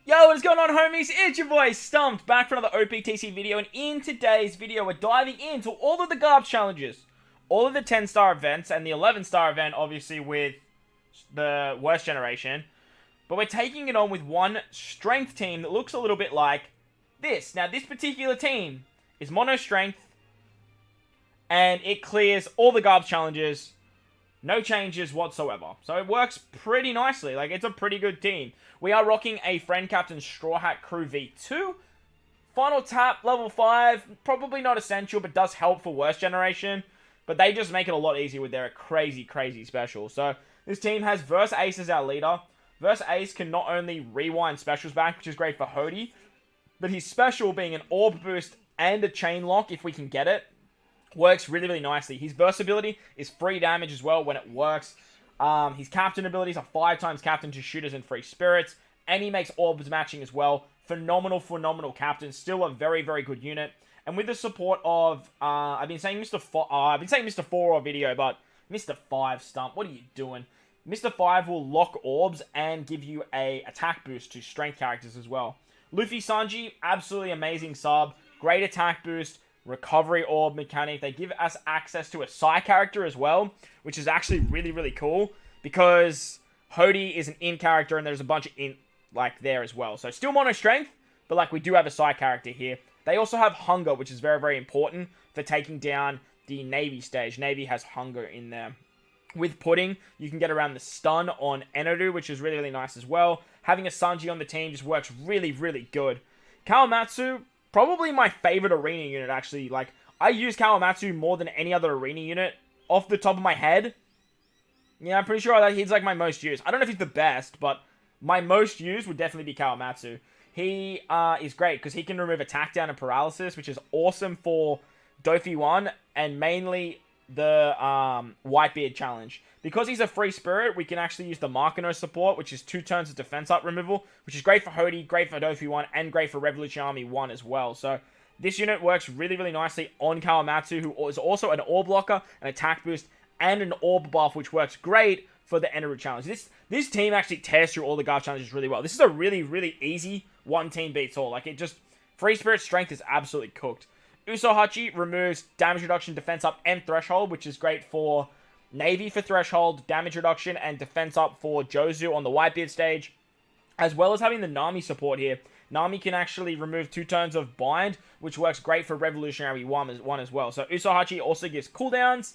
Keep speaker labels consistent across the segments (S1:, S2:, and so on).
S1: Yo, what is going on, homies? It's your boy Stumped, back for another OPTC video, and in today's video, we're diving into all of the GARP challenges, all of the 10-star events, and the 11-star event, obviously, with the worst generation, but we're taking it on with one strength team that looks a little bit like this. Now, this particular team is mono strength, and it clears all the GARP challenges, no changes whatsoever. So it works pretty nicely. Like, it's a pretty good team. We are rocking a friend captain Straw Hat Crew V2. Final tap, level 5. Probably not essential, but does help for worst generation. But they just make it a lot easier with their crazy, crazy special. So this team has Verse Ace as our leader. Verse Ace can not only rewind specials back, which is great for Hody, but his special being an orb boost and a chain lock, if we can get it, works really, really nicely. His burst ability is free damage as well when it works. His captain abilities are 5 times captain to shooters and free spirits. And he makes orbs matching as well. Phenomenal, phenomenal captain. Still a very, very good unit. And with the support of, I've been saying Mr. 4 on video, but Mr. 5 Stump, what are you doing? Mr. 5 will lock orbs and give you a attack boost to strength characters as well. Luffy Sanji, absolutely amazing sub. Great attack boost. Recovery orb mechanic. They give us access to a Psy character as well, which is actually really, really cool because Hody is an in character and there's a bunch of in like there as well. So still mono strength, but like we do have a Psy character here. They also have hunger, which is very, very important for taking down the Navy stage. Navy has hunger in there. With Pudding, you can get around the stun on Eneru, which is really, really nice as well. Having a Sanji on the team just works really, really good. Kawamatsu, probably my favorite arena unit, actually. Like, I use Kawamatsu more than any other arena unit off the top of my head. Yeah, I'm pretty sure that he's, like, my most used. I don't know if he's the best, but my most used would definitely be Kawamatsu. He is great because he can remove attack down and paralysis, which is awesome for Doffy 1 and mainly the Whitebeard challenge. Because he's a free spirit, we can actually use the Markano support, which is 2 turns of defense up removal, which is great for Hody, great for Doffy 1, and great for Revolution Army 1 as well. So this unit works really, really nicely on Kawamatsu, who is also an orb blocker, an attack boost, and an orb buff, which works great for the Eneru challenge. This team actually tears through all the GARP challenges really well. This is a really, really easy one team beats all. Like, it just, free spirit strength is absolutely cooked. Usohachi removes damage reduction, defense up, and threshold, which is great for Navy for threshold, damage reduction, and defense up for Jozu on the Whitebeard stage, as well as having the Nami support here. Nami can actually remove 2 turns of bind, which works great for Revolutionary 1 as well. So Usohachi also gives cooldowns.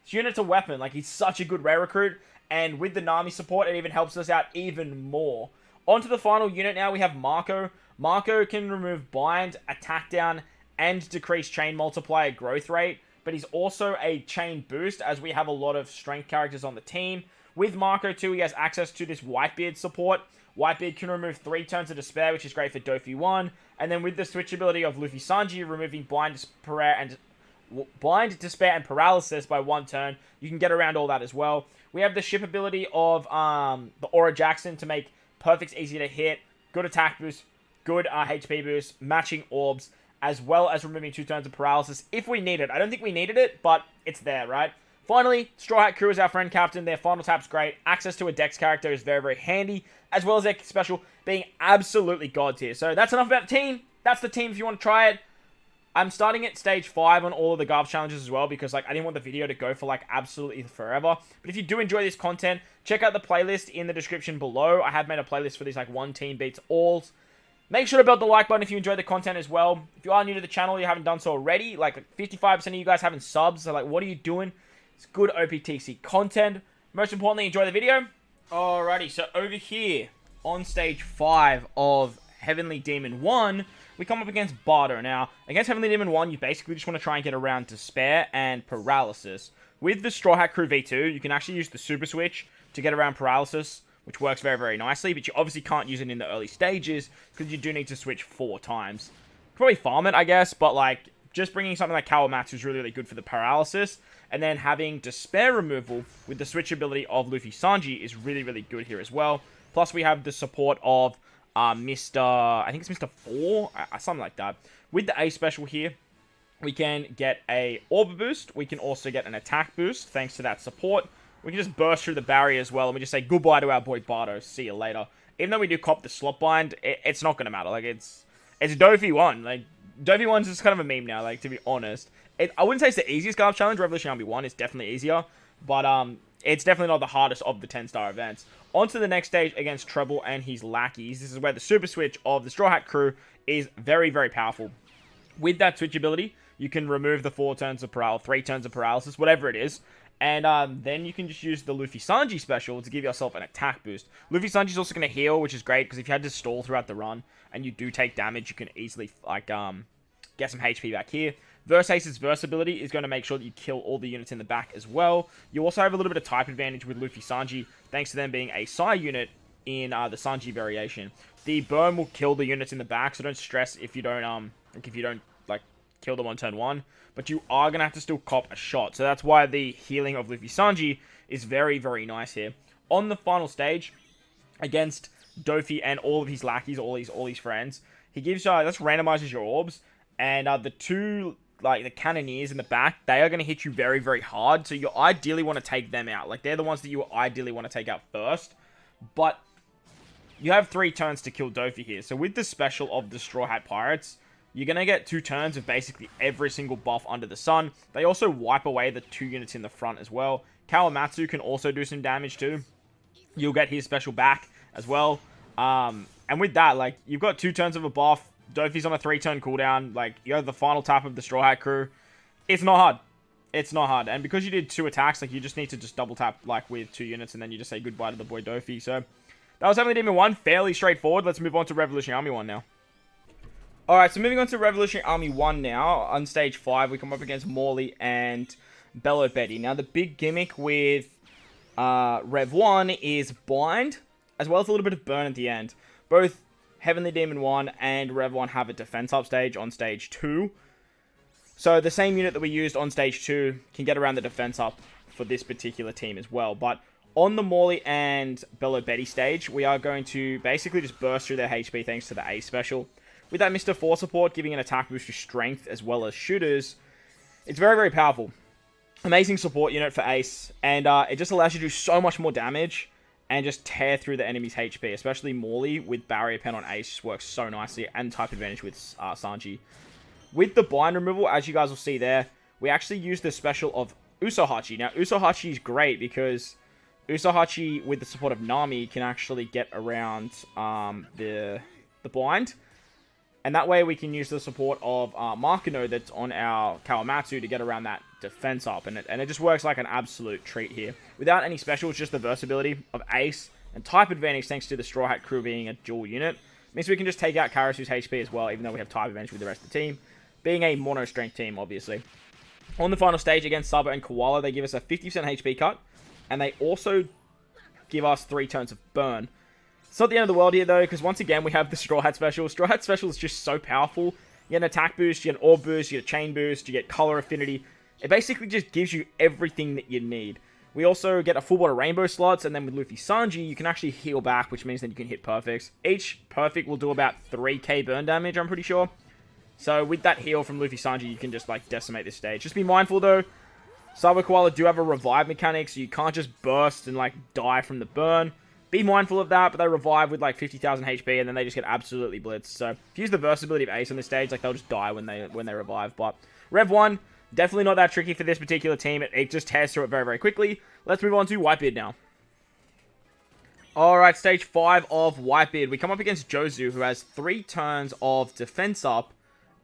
S1: This unit's a weapon. Like, he's such a good rare recruit, and with the Nami support, it even helps us out even more. On to the final unit now, we have Marco. Marco can remove bind, attack down, and decrease chain multiplier growth rate, but he's also a chain boost as we have a lot of strength characters on the team. With Marco too, he has access to this Whitebeard support. Whitebeard can remove 3 turns of despair, which is great for Doffy 1, and then with the switch ability of Luffy Sanji removing blind, despair, and paralysis by 1 turn, you can get around all that as well. We have the ship ability of the Aura Jackson to make perfects easy to hit, good attack boost, good HP boost, matching orbs, as well as removing 2 turns of paralysis if we need it. I don't think we needed it, but it's there, right? Finally, Straw Hat Crew is our friend captain. Their final tap's great. Access to a Dex character is very, very handy, as well as their special being absolutely god tier. So that's enough about the team. That's the team if you want to try it. I'm starting at stage 5 on all of the GARP challenges as well, because like I didn't want the video to go for like absolutely forever. But if you do enjoy this content, check out the playlist in the description below. I have made a playlist for these like one team beats alls. Make sure to belt the like button if you enjoy the content as well. If you are new to the channel, you haven't done so already, like 55% of you guys haven't subs, so like, what are you doing? It's good OPTC content. Most importantly, enjoy the video. Alrighty, so over here, on stage 5 of Heavenly Demon 1, we come up against Barter. Now, against Heavenly Demon 1, you basically just want to try and get around Despair and Paralysis. With the Straw Hat Crew V2, you can actually use the Super Switch to get around Paralysis, which works very, very nicely, but you obviously can't use it in the early stages, because you do need to switch 4 times. Probably farm it, I guess, but like, just bringing something like Kawamatsu is really, really good for the paralysis, and then having Despair removal with the switch ability of Luffy Sanji is really, really good here as well. Plus, we have the support of I think it's Mr. 4, something like that. With the A special here, we can get a Orb boost, we can also get an attack boost, thanks to that support. We can just burst through the barrier as well, and we just say goodbye to our boy Bardo. See you later. even though we do cop the slot bind, it's not going to matter. Like, it's Doffy 1. Like, Doffy 1's just kind of a meme now, like, to be honest. I wouldn't say it's the easiest GARP challenge. Revolution Army 1 is definitely easier, but it's definitely not the hardest of the 10-star events. On to the next stage against Treble and his lackeys. This is where the super switch of the Straw Hat crew is very, very powerful. With that switch ability, you can remove the 4 turns of paralysis, 3 turns of paralysis, whatever it is. And then you can just use the Luffy Sanji special to give yourself an attack boost. Luffy Sanji's also going to heal, which is great, because if you had to stall throughout the run and you do take damage, you can easily, like, get some HP back here. Versace's Verse ability is going to make sure that you kill all the units in the back as well. You also have a little bit of type advantage with Luffy Sanji, thanks to them being a Psy unit in the Sanji variation. The burn will kill the units in the back, so don't stress if you don't, kill them on turn 1. But you are going to have to still cop a shot. So that's why the healing of Luffy Sanji is very, very nice here. On the final stage, against Doffy and all of his lackeys, all his friends, he gives you, that randomizes your orbs. And the two, like, the cannoneers in the back, they are going to hit you very, very hard. So you ideally want to take them out. Like, they're the ones that you ideally want to take out first. But you have 3 turns to kill Doffy here. So with the special of the Straw Hat Pirates, you're going to get 2 turns of basically every single buff under the sun. They also wipe away the 2 units in the front as well. Kawamatsu can also do some damage too. You'll get his special back as well. And with that, like, you've got 2 turns of a buff. Doffy's on a 3-turn cooldown. Like, you have the final tap of the Straw Hat crew. It's not hard. It's not hard. And because you did 2 attacks, like, you just need to just double tap, like, with 2 units, and then you just say goodbye to the boy Doffy. So, that was Heavenly Demon 1. Fairly straightforward. Let's move on to Revolutionary Army 1 now. Alright, so moving on to Revolutionary Army 1 now. On stage 5, we come up against Morley and Bello Betty. Now, the big gimmick with Rev 1 is bind, as well as a little bit of burn at the end. Both Heavenly Demon 1 and Rev 1 have a defense up stage on stage 2. So, the same unit that we used on stage 2 can get around the defense up for this particular team as well. But on the Morley and Bello Betty stage, we are going to basically just burst through their HP thanks to the A special. With that Mr. 4 support giving an attack boost to strength as well as shooters, it's very, very powerful. Amazing support unit for Ace, and it just allows you to do so much more damage and just tear through the enemy's HP, especially Morley with Barrier Pen on Ace just works so nicely, and type advantage with Sanji. With the bind removal, as you guys will see there, we actually use the special of Usohachi. Now, Usohachi is great because Usohachi, with the support of Nami, can actually get around the bind. And that way we can use the support of Markano that's on our Kawamatsu to get around that defense up. And it just works like an absolute treat here. Without any specials, just the versatility of Ace and type advantage thanks to the Straw Hat crew being a dual unit. Means we can just take out Karasu's HP as well, even though we have type advantage with the rest of the team. Being a mono-strength team, obviously. On the final stage against Saba and Koala, they give us a 50% HP cut. And they also give us 3 turns of burn. It's not the end of the world here, though, because once again, we have the Straw Hat Special. Straw Hat Special is just so powerful. You get an attack boost, you get an orb boost, you get a chain boost, you get color affinity. It basically just gives you everything that you need. We also get a full body rainbow slots, and then with Luffy Sanji, you can actually heal back, which means that you can hit perfects. Each perfect will do about 3k burn damage, I'm pretty sure. So with that heal from Luffy Sanji, you can just, like, decimate this stage. Just be mindful, though. Saba Koala do have a revive mechanic, so you can't just burst and, like, die from the burn. Be mindful of that, but they revive with like 50,000 HP, and then they just get absolutely blitzed. So if you use the versatility of Ace on this stage, like, they'll just die when they revive. But Rev 1, definitely not that tricky for this particular team. It just tears through it very, very quickly. Let's move on to Whitebeard now. Alright, stage 5 of Whitebeard. We come up against Jozu, who has 3 turns of defense up,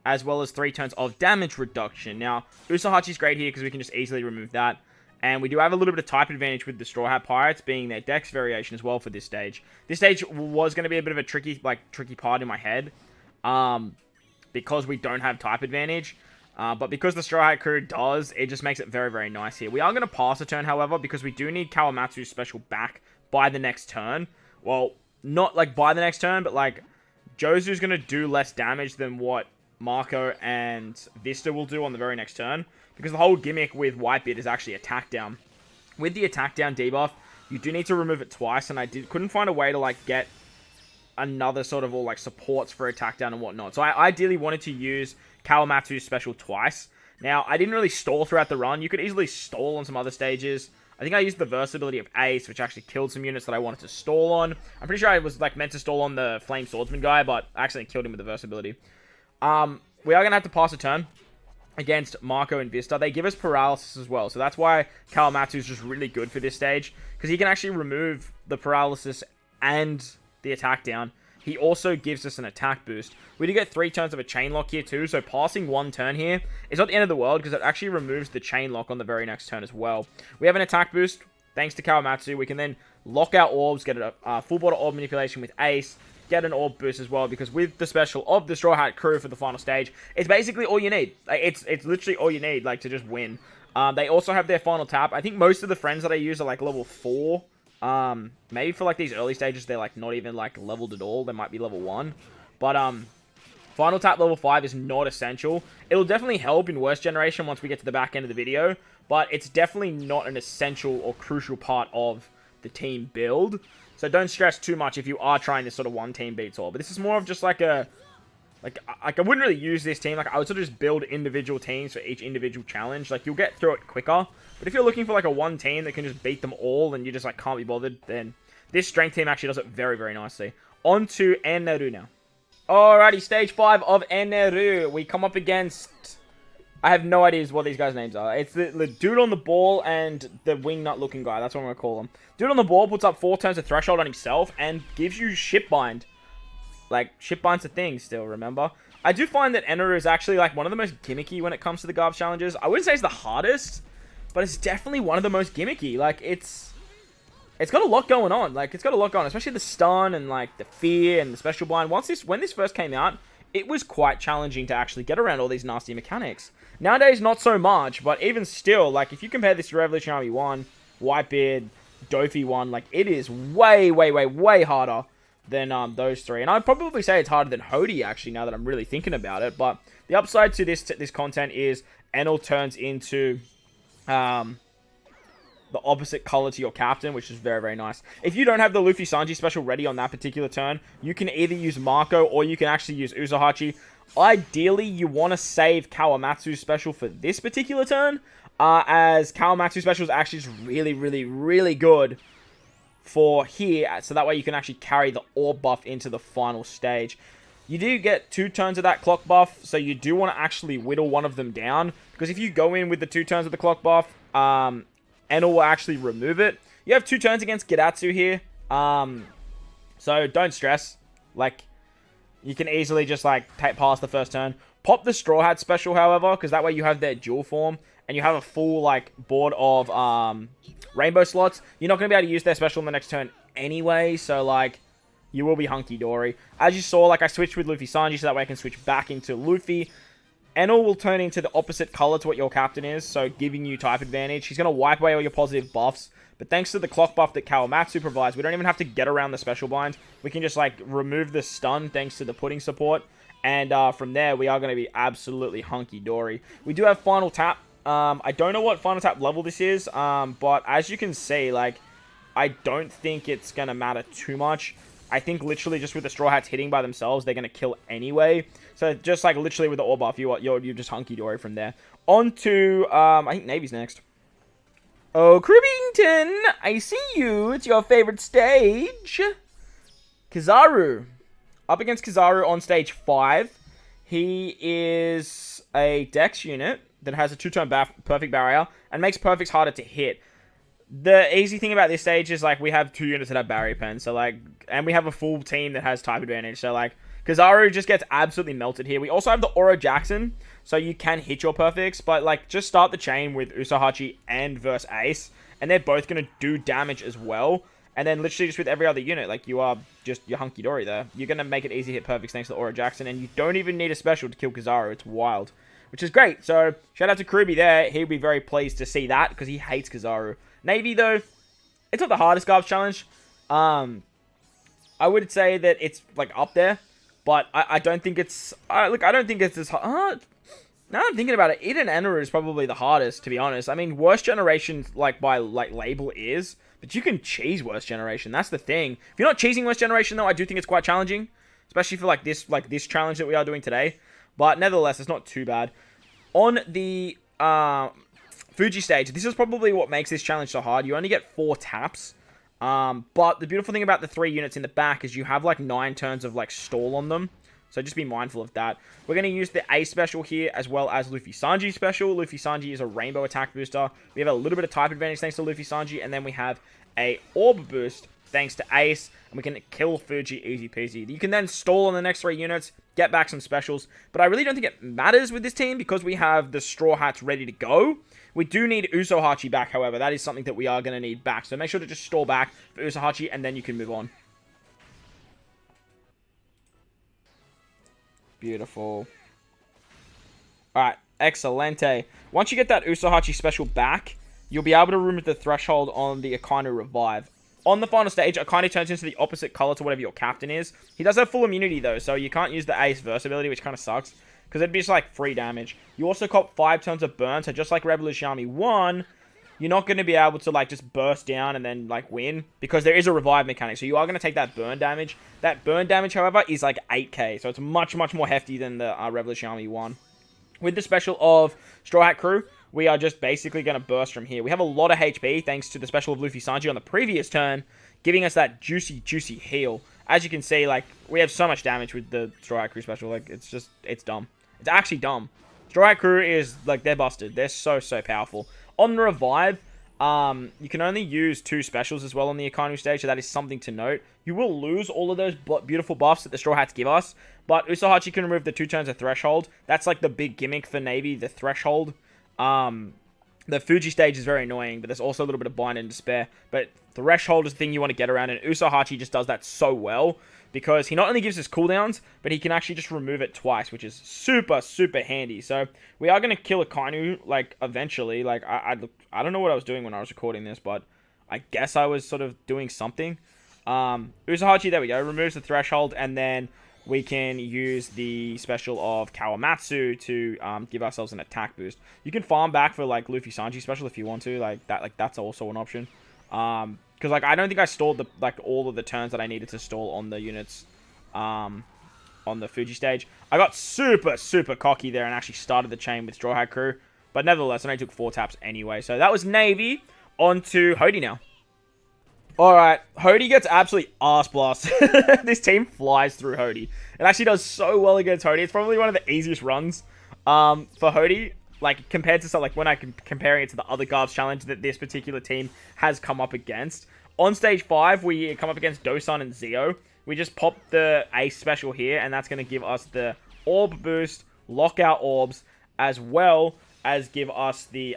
S1: as well as 3 turns of damage reduction. Now, Usohachi's great here because we can just easily remove that. And we do have a little bit of type advantage with the Straw Hat Pirates being their Dex variation as well for this stage. This stage was going to be a bit of a tricky part in my head. Because we don't have type advantage. But because the Straw Hat crew does, it just makes it very, very nice here. We are going to pass a turn, however, because we do need Kawamatsu's special back by the next turn. Well, not like by the next turn, but like Jozu's going to do less damage than what Marco and Vista will do on the very next turn. Because the whole gimmick with Whitebeard is actually attack down. With the attack down debuff, you do need to remove it twice, and I couldn't find a way to like get another sort of all like supports for attack down and whatnot. So I ideally wanted to use Kawamatsu's special twice. Now, I didn't really stall throughout the run. You could easily stall on some other stages. I think I used the versatility of Ace, which actually killed some units that I wanted to stall on. I'm pretty sure I was like meant to stall on the Flame Swordsman guy, but I accidentally killed him with the versatility. We are going to have to pass a turn against Marco and Vista. They give us paralysis as well, so that's why Kawamatsu is just really good for this stage, because he can actually remove the paralysis and the attack down. He also gives us an attack boost. We do get 3 turns of a chain lock here too, so passing 1 turn here is not the end of the world, because it actually removes the chain lock on the very next turn as well. We have an attack boost thanks to Kawamatsu. We can then lock our orbs, get a full border orb manipulation with Ace, get an orb boost as well, because with the special of the Straw Hat Crew for the final stage, it's basically all you need. Like, it's literally all you need, like, to just win. They also have their final tap. I think most of the friends that I use are like level 4. Maybe for like these early stages they're like not even like leveled at all. They might be level 1. But final tap level 5 is not essential. It'll definitely help in worst generation once we get to the back end of the video, but it's definitely not an essential or crucial part of the team build. So don't stress too much if you are trying this sort of one team beats all. But this is more of just like a... Like, I wouldn't really use this team. Like, I would sort of just build individual teams for each individual challenge. Like, you'll get through it quicker. But if you're looking for, like, a one team that can just beat them all and you just, like, can't be bothered, then this strength team actually does it very, very nicely. On to Eneru now. Alrighty, stage 5 of Eneru. We come up against... I have no idea what these guys' names are. It's the dude on the ball and the wingnut looking guy. That's what I'm going to call him. Dude on the ball puts up 4 turns of threshold on himself and gives you ship bind. Like, ship bind's a thing still, remember? I do find that Eneru is actually, like, one of the most gimmicky when it comes to the GARP challenges. I wouldn't say it's the hardest, but it's definitely one of the most gimmicky. Like, it's got a lot going on. Like, it's got a lot going on, especially the stun and, like, the fear and the special blind. When this first came out, it was quite challenging to actually get around all these nasty mechanics. Nowadays, not so much, but even still, like, if you compare this to Revolution Army 1, Whitebeard, Doffy 1, like, it is way, way, way, way harder than those 3. And I'd probably say it's harder than Hody, actually, now that I'm really thinking about it. But the upside to this content is Enel turns into the opposite color to your captain, which is very, very nice. If you don't have the Luffy Sanji special ready on that particular turn, you can either use Marco or you can actually use Uzuhachi. Ideally, you want to save Kawamatsu's special for this particular turn, as Kawamatsu's special is actually just really, really, really good for here, so that way you can actually carry the orb buff into the final stage. You do get 2 turns of that clock buff, so you do want to actually whittle one of them down, because if you go in with the 2 turns of the clock buff, Enel will actually remove it. You have 2 turns against Gidatsu here, so don't stress. Like, you can easily just, like, take past the first turn. Pop the Straw Hat special, however, because that way you have their dual form, and you have a full, like, board of, rainbow slots. You're not going to be able to use their special in the next turn anyway, so, like, you will be hunky-dory. As you saw, like, I switched with Luffy Sanji, so that way I can switch back into Luffy. Enel will turn into the opposite color to what your captain is, so giving you type advantage. He's going to wipe away all your positive buffs, but thanks to the clock buff that Kawamatsu provides, we don't even have to get around the special blind. We can just, like, remove the stun thanks to the pudding support, and from there, we are going to be absolutely hunky-dory. We do have final tap. I don't know what final tap level this is, but as you can see, like, I don't think it's going to matter too much. I think literally just with the Straw Hats hitting by themselves, they're going to kill anyway. So just like literally with the orb buff, you're just hunky-dory from there. On to, I think Navy's next. Oh, Cribbington, I see you. It's your favorite stage. Kizaru. Up against Kizaru on stage 5. He is a Dex unit that has a 2-turn perfect barrier and makes perfects harder to hit. The easy thing about this stage is, like, we have 2 units that have barrier pen, so, like, and we have a full team that has type advantage, so, like, Kizaru just gets absolutely melted here. We also have the Oro Jackson, so you can hit your perfects, but, like, just start the chain with Uzuhachi and verse Ace, and they're both going to do damage as well, and then literally just with every other unit, like, you're hunky-dory there. You're going to make it easy to hit perfects thanks to the Oro Jackson, and you don't even need a special to kill Kizaru. It's wild, which is great. So, shout out to Kruby there. He'll be very pleased to see that, because he hates Kizaru. Navy, though, it's not the hardest GARP challenge. I would say that it's, like, up there, but I don't think it's... look, I don't think it's as hard. Now I'm thinking about it, Eden Eneru is probably the hardest, to be honest. I mean, Worst Generation, like, by, like, label is, but you can cheese Worst Generation. That's the thing. If you're not cheesing Worst Generation, though, I do think it's quite challenging, especially for, like, this challenge that we are doing today. But nevertheless, it's not too bad. On the Fuji stage. This is probably what makes this challenge so hard. You only get 4 taps. But the beautiful thing about the 3 units in the back is you have like 9 turns of like stall on them. So just be mindful of that. We're going to use the A special here as well as Luffy Sanji special. Luffy Sanji is a rainbow attack booster. We have a little bit of type advantage thanks to Luffy Sanji. And then we have a orb boost thanks to Ace. And we can kill Fuji easy peasy. You can then stall on the next 3 units, get back some specials. But I really don't think it matters with this team because we have the Straw Hats ready to go. We do need Usohachi back, however. That is something that we are going to need back. So make sure to just stall back for Usohachi and then you can move on. Beautiful. Alright, excelente. Once you get that Usohachi special back, you'll be able to remove the threshold on the Akainu Revive. On the final stage, Akainu turns into the opposite color to whatever your captain is. He does have full immunity though, so you can't use the Ace Verse ability, which kind of sucks. Because it'd be just like free damage. You also cop 5 turns of burn, so just like Revolution Army 1, you're not going to be able to like just burst down and then like win. Because there is a revive mechanic, so you are going to take that burn damage. That burn damage, however, is like 8k, so it's much, much more hefty than the Revolution Army 1. With the special of Straw Hat Crew, we are just basically going to burst from here. We have a lot of HP thanks to the special of Luffy Sanji on the previous turn, giving us that juicy, juicy heal. As you can see, like, we have so much damage with the Straw Hat Crew special. Like, it's just, it's dumb. It's actually dumb. Straw Hat Crew is, like, they're busted. They're so, so powerful. On the Revive, you can only use 2 specials as well on the Akainu stage, so that is something to note. You will lose all of those beautiful buffs that the Straw Hats give us, but Usohachi can remove the 2 turns of Threshold. That's, like, the big gimmick for Navy, the Threshold. The Fuji stage is very annoying, but there's also a little bit of Bind and Despair. But Threshold is the thing you want to get around, and Usohachi just does that so well. Because he not only gives us cooldowns, but he can actually just remove it twice, which is super, super handy. So, we are going to kill Akainu, like, eventually. Like, I don't know what I was doing when I was recording this, but I guess I was sort of doing something. Usohachi, there we go, removes the Threshold, and then we can use the special of Kawamatsu to give ourselves an attack boost. You can farm back for, like, Luffy Sanji special if you want to. Like, that's also an option. Because, like, I don't think I stalled, all of the turns that I needed to stall on the units on the Fuji stage. I got super, super cocky there and actually started the chain with Straw Hat Crew. But nevertheless, I only took 4 taps anyway. So that was Navy. On to Hody now. Alright, Hody gets absolutely ass blasted. This team flies through Hody. It actually does so well against Hody. It's probably one of the easiest runs for Hody. Like, compared to, like, when I'm comparing it to the other Garbs challenge that this particular team has come up against. On stage 5, we come up against Dosan and Zio. We just pop the Ace special here, and that's going to give us the Orb boost, Lockout Orbs, as well as give us the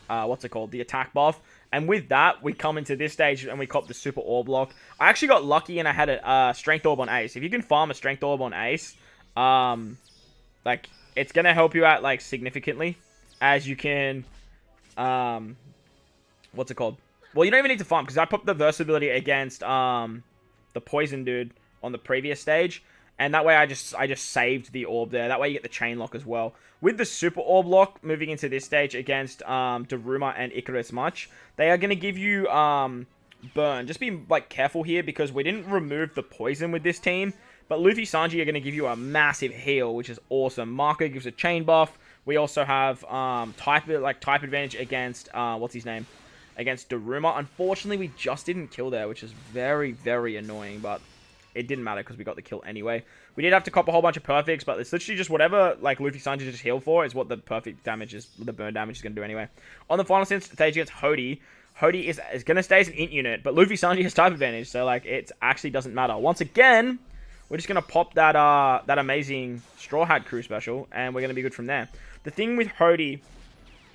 S1: what's it called? The attack buff. And with that, we come into this stage and we cop the Super Orb Lock. I actually got lucky and I had a Strength Orb on Ace. If you can farm a Strength Orb on Ace, like, it's going to help you out, like, significantly. As you can, what's it called? Well, you don't even need to farm, because I popped the versatility against, the Poison Dude on the previous stage. And that way, I just saved the Orb there. That way, you get the Chain Lock as well. With the Super Orb Lock, moving into this stage against, Daruma and Icarus Much, they are going to give you, Burn. Just be, like, careful here, because we didn't remove the Poison with this team. But Luffy Sanji are going to give you a massive heal, which is awesome. Marco gives a chain buff. We also have type advantage against what's his name? Against Daruma. Unfortunately, we just didn't kill there, which is very, very annoying. But it didn't matter because we got the kill anyway. We did have to cop a whole bunch of perfects, but it's literally just whatever like Luffy Sanji just healed for is what the perfect damage is, the burn damage is going to do anyway. On the final stage against Hody. Hody is going to stay as an int unit, but Luffy Sanji has type advantage, so like it actually doesn't matter. Once again, we're just going to pop that that amazing Straw Hat Crew special, and we're going to be good from there. The thing with Hody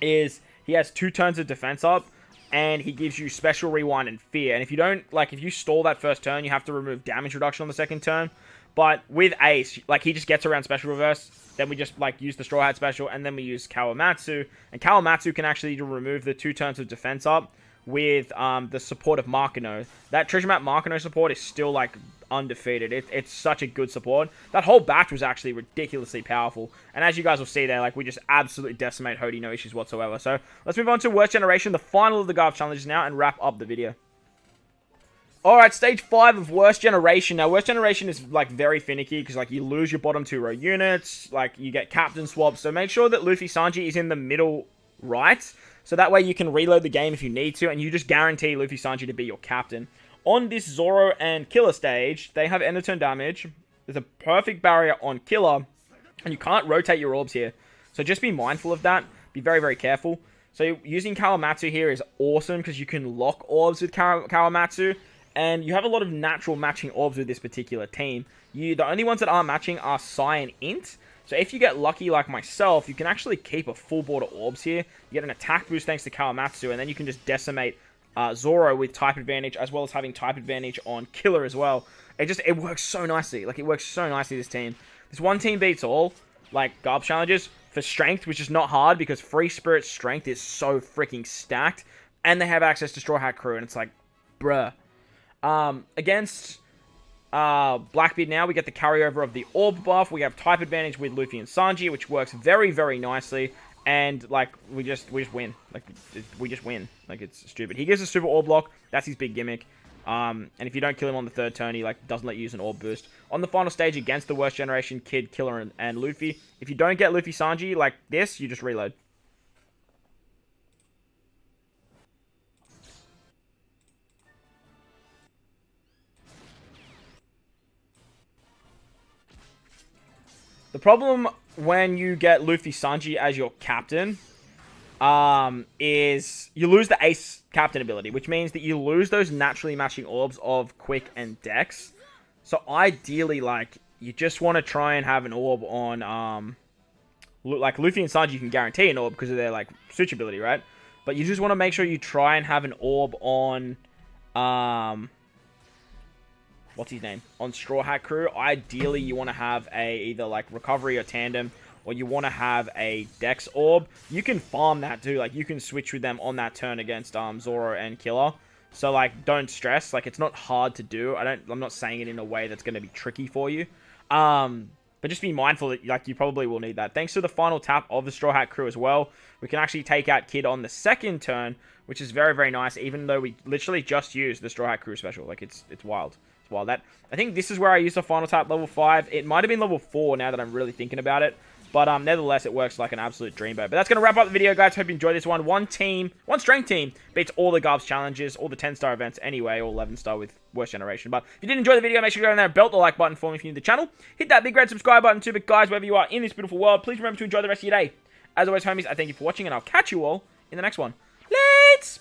S1: is he has 2 turns of defense up, and he gives you Special Rewind and Fear. And if you don't, like, if you stall that first turn, you have to remove damage reduction on the second turn. But with Ace, like, he just gets around Special Reverse. Then we just, like, use the Straw Hat special, and then we use Kawamatsu. And Kawamatsu can actually remove the 2 turns of defense up with the support of Markano. That Treasure Map Markano support is still, like, undefeated. It's such a good support. That whole batch was actually ridiculously powerful. And as you guys will see there, like, we just absolutely decimate Hody, no issues whatsoever. So, let's move on to Worst Generation, the final of the GARP challenges now, and wrap up the video. Alright, stage 5 of Worst Generation. Now, Worst Generation is, like, very finicky, because, like, you lose your bottom 2 row units, like, you get captain swaps, so make sure that Luffy Sanji is in the middle right. So that way you can reload the game if you need to, and you just guarantee Luffy Sanji to be your captain. On this Zoro and Killer stage, they have end of turn damage. There's a perfect barrier on Killer, and you can't rotate your orbs here. So just be mindful of that. Be very, very careful. So using Kawamatsu here is awesome because you can lock orbs with Kawamatsu, and you have a lot of natural matching orbs with this particular team. The only ones that aren't matching are Sai and Int. So if you get lucky like myself, you can actually keep a full board of orbs here. You get an attack boost thanks to Kawamatsu, and then you can just decimate Zoro with type advantage, as well as having type advantage on Killer as well. It works so nicely. Like, it works so nicely, this team. This one team beats all, like, GARP challenges for strength, which is not hard because Free Spirit strength is so freaking stacked. And they have access to Straw Hat Crew, and it's like, bruh. Against Blackbeard now, we get the carryover of the orb buff. We have type advantage with Luffy and Sanji, which works very, very nicely. And, like, we just win. Like, we just win. Like, it's stupid. He gives a super orb block. That's his big gimmick. And if you don't kill him on the third turn, he, like, doesn't let you use an orb boost. On the final stage against the worst generation, Kid, Killer, and Luffy, if you don't get Luffy Sanji like this, you just reload. The problem when you get Luffy Sanji as your captain is you lose the ace captain ability, which means that you lose those naturally matching orbs of Quick and Dex. So ideally, like, you just want to try and have an orb on, like, Luffy and Sanji, you can guarantee an orb because of their, like, switch ability, right? But you just want to make sure you try and have an orb on, what's his name? On Straw Hat Crew. Ideally, you want to have either, like, Recovery or Tandem, or you want to have a Dex Orb. You can farm that too. Like, you can switch with them on that turn against Zoro and Killer. So, like, don't stress. Like, it's not hard to do. I'm not saying it in a way that's going to be tricky for you. But just be mindful that, like, you probably will need that. Thanks to the final tap of the Straw Hat Crew as well, we can actually take out Kid on the second turn, which is very, very nice, even though we literally just used the Straw Hat Crew special. Like, it's wild. It's wild. I think this is where I used the final tap, level 5. It might have been level 4 now that I'm really thinking about it. But nevertheless, it works like an absolute dreamboat. But that's going to wrap up the video, guys. Hope you enjoyed this one. One strength team beats all the GARP's challenges, all the 10-star events anyway, or 11-star with Worst Generation. But if you did enjoy the video, make sure you go down there and belt the like button for me if you're new to the channel. Hit that big red subscribe button too. But guys, wherever you are in this beautiful world, please remember to enjoy the rest of your day. As always, homies, I thank you for watching, and I'll catch you all in the next one. Let's